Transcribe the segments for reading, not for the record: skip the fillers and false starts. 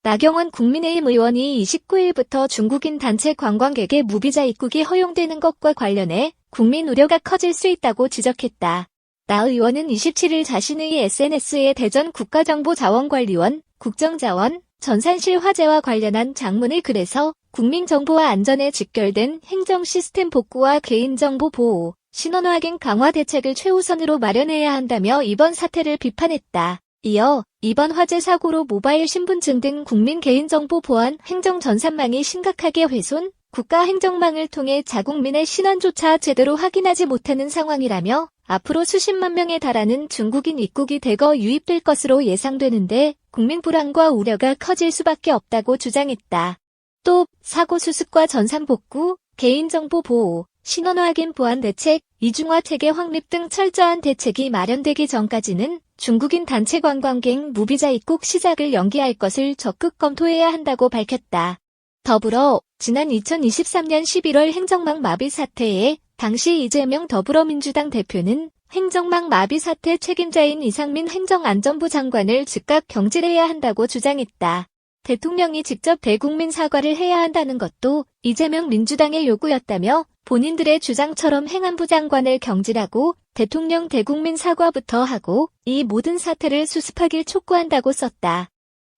나경원 국민의힘 의원이 29일부터 중국인 단체 관광객의 무비자 입국이 허용되는 것과 관련해 국민 우려가 커질 수 있다고 지적했다. 나 의원은 27일 자신의 SNS에 대전 국가정보자원관리원, 국정자원, 전산실 화재와 관련한 장문의 글에서 국민정보와 안전에 직결된 행정 시스템 복구와 개인정보 보호, 신원 확인 강화 대책을 최우선으로 마련해야 한다며 이번 사태를 비판했다. 이어 이번 화재 사고로 모바일 신분증 등 국민 개인정보 보안 행정 전산망이 심각하게 훼손, 국가 행정망을 통해 자국민의 신원조차 제대로 확인하지 못하는 상황이라며 앞으로 수십만 명에 달하는 중국인 입국이 대거 유입될 것으로 예상되는데 국민 불안과 우려가 커질 수밖에 없다고 주장했다. 또 사고 수습과 전산 복구, 개인정보 보호, 신원 확인 보안 대책, 이중화 체계 확립 등 철저한 대책이 마련되기 전까지는 중국인 단체 관광객 무비자 입국 시작을 연기할 것을 적극 검토해야 한다고 밝혔다. 더불어 지난 2023년 11월 행정망 마비 사태에 당시 이재명 더불어민주당 대표는 행정망 마비 사태 책임자인 이상민 행정안전부 장관을 즉각 경질해야 한다고 주장했다. 대통령이 직접 대국민 사과를 해야 한다는 것도 이재명 민주당의 요구였다며 본인들의 주장처럼 행안부 장관을 경질하고 대통령 대국민 사과부터 하고 이 모든 사태를 수습하길 촉구한다고 썼다.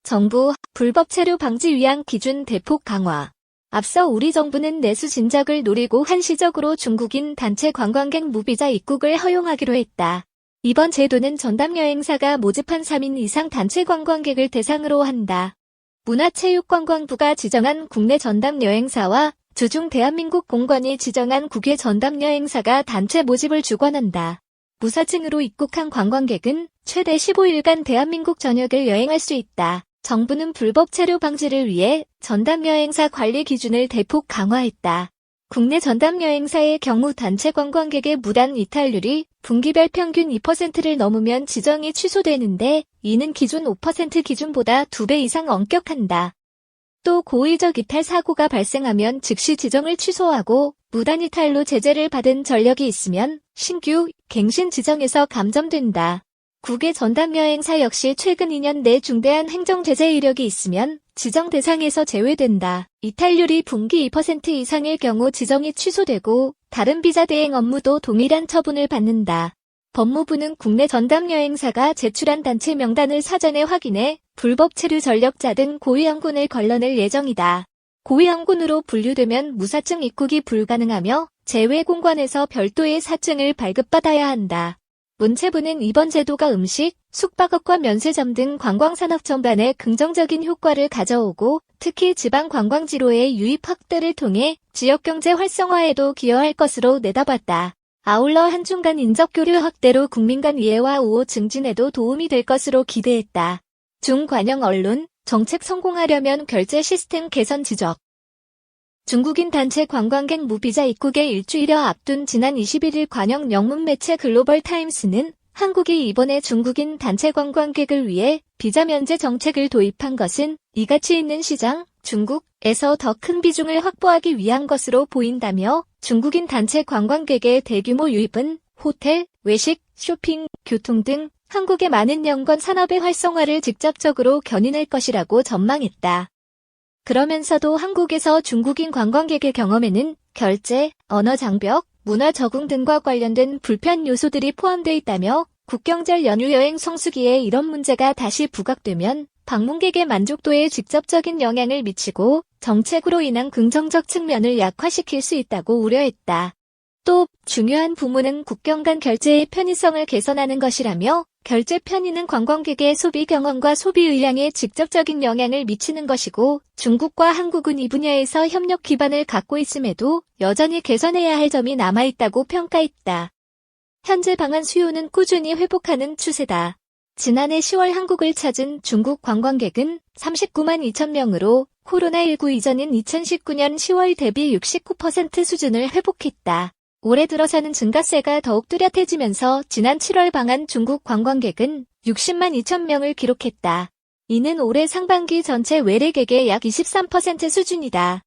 정부 불법 체류 방지 위한 기준 대폭 강화. 앞서 우리 정부는 내수 진작을 노리고 한시적으로 중국인 단체 관광객 무비자 입국을 허용하기로 했다. 이번 제도는 전담 여행사가 모집한 3인 이상 단체 관광객을 대상으로 한다. 문화체육관광부가 지정한 국내 전담 여행사와 주중 대한민국 공관이 지정한 국외 전담 여행사가 단체 모집을 주관한다. 무사증으로 입국한 관광객은 최대 15일간 대한민국 전역을 여행할 수 있다. 정부는 불법 체류 방지를 위해 전담 여행사 관리 기준을 대폭 강화했다. 국내 전담 여행사의 경우 단체 관광객의 무단 이탈률이 분기별 평균 2%를 넘으면 지정이 취소되는데 이는 기존 5% 기준보다 2배 이상 엄격한다. 또 고의적 이탈 사고가 발생하면 즉시 지정을 취소하고 무단 이탈로 제재를 받은 전력이 있으면 신규 갱신 지정에서 감점된다. 국외 전담 여행사 역시 최근 2년 내 중대한 행정 제재 이력이 있으면 지정 대상에서 제외된다. 이탈률이 분기 2% 이상일 경우 지정이 취소되고 다른 비자 대행 업무도 동일한 처분을 받는다. 법무부는 국내 전담 여행사가 제출한 단체 명단을 사전에 확인해 불법 체류 전력자 등 고위험군을 걸러낼 예정이다. 고위험군으로 분류되면 무사증 입국이 불가능하며 제외 공관에서 별도의 사증을 발급받아야 한다. 문체부는 이번 제도가 음식, 숙박업과 면세점 등 관광산업 전반에 긍정적인 효과를 가져오고 특히 지방 관광지로의 유입 확대를 통해 지역경제 활성화에도 기여할 것으로 내다봤다. 아울러 한중 간 인적교류 확대로 국민 간 이해와 우호 증진에도 도움이 될 것으로 기대했다. 중관영 언론, 정책 성공하려면 결제 시스템 개선 지적. 중국인 단체 관광객 무비자 입국의 일주일여 앞둔 지난 21일 관영 영문 매체 글로벌 타임스는 한국이 이번에 중국인 단체 관광객을 위해 비자 면제 정책을 도입한 것은 이가치 있는 시장, 중국에서 더 큰 비중을 확보하기 위한 것으로 보인다며 중국인 단체 관광객의 대규모 유입은 호텔, 외식, 쇼핑, 교통 등 한국의 많은 연관 산업의 활성화를 직접적으로 견인할 것이라고 전망했다. 그러면서도 한국에서 중국인 관광객의 경험에는 결제, 언어 장벽, 문화 적응 등과 관련된 불편 요소들이 포함되어 있다며 국경절 연휴 여행 성수기에 이런 문제가 다시 부각되면 방문객의 만족도에 직접적인 영향을 미치고 정책으로 인한 긍정적 측면을 약화시킬 수 있다고 우려했다. 또 중요한 부문은 국경 간 결제의 편의성을 개선하는 것이라며 결제 편의는 관광객의 소비 경험과 소비 의향에 직접적인 영향을 미치는 것이고 중국과 한국은 이 분야에서 협력 기반을 갖고 있음에도 여전히 개선해야 할 점이 남아있다고 평가했다. 현재 방한 수요는 꾸준히 회복하는 추세다. 지난해 10월 한국을 찾은 중국 관광객은 39만 2천 명으로 코로나19 이전인 2019년 10월 대비 69% 수준을 회복했다. 올해 들어서는 증가세가 더욱 뚜렷해지면서 지난 7월 방한 중국 관광객은 60만 2천 명을 기록했다. 이는 올해 상반기 전체 외래객의 약 23% 수준이다.